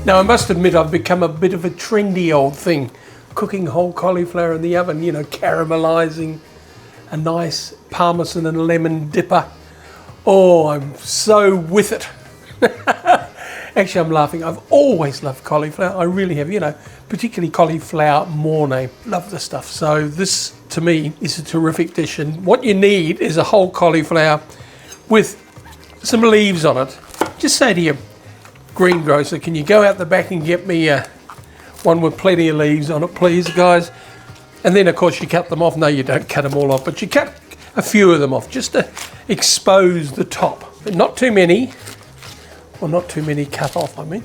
Now I must admit I've become a bit of a trendy old thing, cooking whole cauliflower in the oven, you know, caramelising a nice Parmesan and lemon dipper. Oh, I'm so with it. Actually, I'm laughing. I've always loved cauliflower. I really have, you know, particularly cauliflower mornay. Love the stuff. So this, to me, is a terrific dish. And what you need is a whole cauliflower with some leaves on it. Just say to your greengrocer, can you go out the back and get me one with plenty of leaves on it, please, guys? And then, of course, you cut them off. No, you don't cut them all off, but you cut a few of them off just to expose the top. But not too many. Well, not too many cut off, I mean.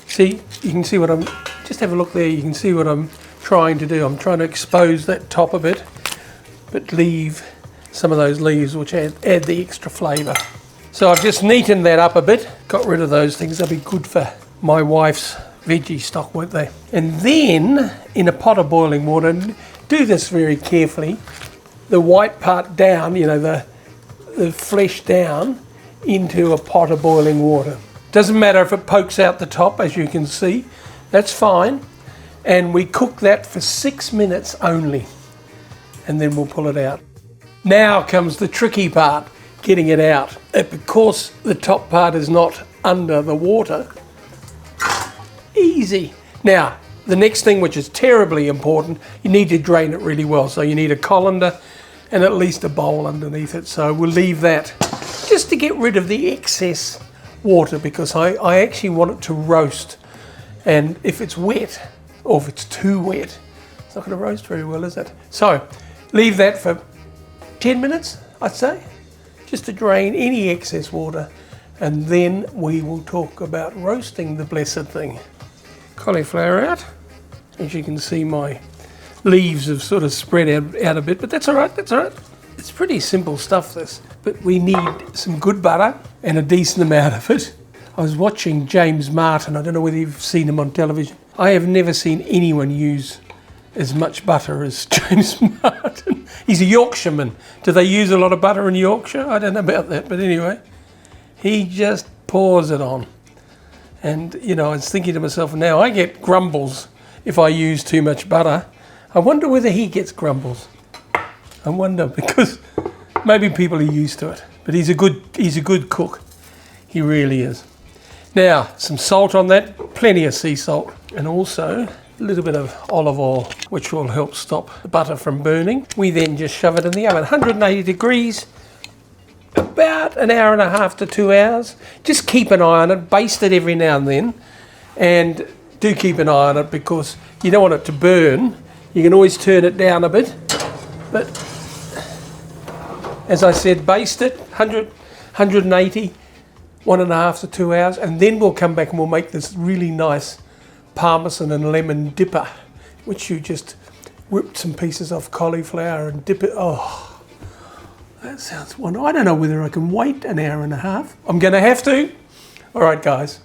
See, you can see what I'm... Just have a look there. You can see what I'm trying to do. I'm trying to expose that top a bit, but leave some of those leaves which add the extra flavour. So I've just neatened that up a bit. Got rid of those things. They'll be good for my wife's veggie stock, won't they? And then, in a pot of boiling water, do this very carefully. The white part down, you know, the flesh down, into a pot of boiling water. Doesn't matter if it pokes out the top, as you can see, that's fine. And we cook that for 6 minutes only, and then we'll pull it out. Now comes the tricky part, getting it out. Because the top part is not under the water, easy. Now, the next thing, which is terribly important, you need to drain it really well. So you need a colander and at least a bowl underneath it. So we'll leave that just to get rid of the excess water, because I actually want it to roast. And if it's wet, or if it's too wet, it's not going to roast very well, is it? So leave that for 10 minutes, I'd say, just to drain any excess water. And then we will talk about roasting the blessed thing. Cauliflower out. As you can see, my leaves have sort of spread out a bit, but that's all right, that's all right. It's pretty simple stuff, this. But we need some good butter and a decent amount of it. I was watching James Martin. I don't know whether you've seen him on television. I have never seen anyone use as much butter as James Martin. He's a Yorkshireman. Do they use a lot of butter in Yorkshire? I don't know about that, but anyway, he just pours it on. And, you know, I was thinking to myself, now I get grumbles if I use too much butter. I wonder whether he gets grumbles. I wonder, because maybe people are used to it. But he's a good cook. He really is. Now, some salt on that, plenty of sea salt, and also a little bit of olive oil, which will help stop the butter from burning. We then just shove it in the oven, 180 degrees, about an hour and a half to 2 hours. Just keep an eye on it, baste it every now and then, and do keep an eye on it because you don't want it to burn. You can always turn it down a bit, but as I said, baste it, 180, 1.5 to 2 hours, and then we'll come back and we'll make this really nice Parmesan and lemon dipper, which you just whip some pieces off cauliflower and dip it. Oh, that sounds wonderful. I don't know whether I can wait an hour and a half. I'm going to have to. All right, guys.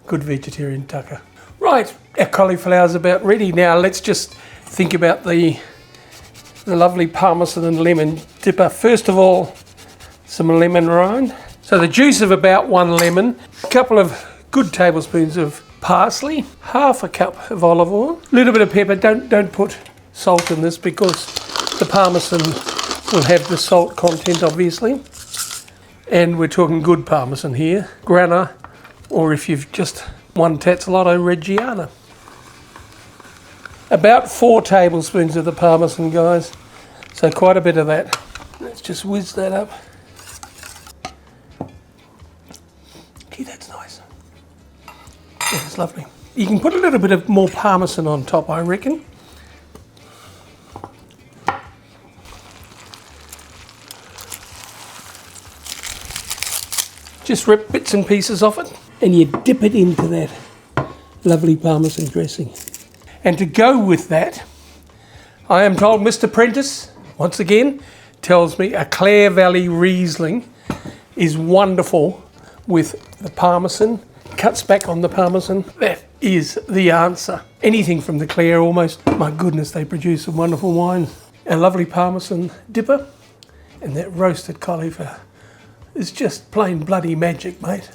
Good vegetarian tucker. Right, our cauliflower's about ready. Now let's just think about the lovely Parmesan and lemon dipper. First of all, some lemon rind. So the juice of about 1 lemon, a couple of good tablespoons of parsley, half a cup of olive oil, a little bit of pepper. Don't put salt in this because the Parmesan will have the salt content, obviously. And we're talking good Parmesan here, Grana, or if you've just one Tazzolotto, Reggiana. About 4 tablespoons of the Parmesan, guys. So quite a bit of that. Let's just whiz that up. Gee, that's nice. Yeah, it's lovely. You can put a little bit of more Parmesan on top, I reckon. Just rip bits and pieces off it, and you dip it into that lovely Parmesan dressing. And to go with that, I am told Mr. Prentice, once again, tells me a Clare Valley Riesling is wonderful with the Parmesan, cuts back on the Parmesan. That is the answer. Anything from the Clare almost. My goodness, they produce some wonderful wines. A lovely Parmesan dipper and that roasted cauliflower is just plain bloody magic, mate.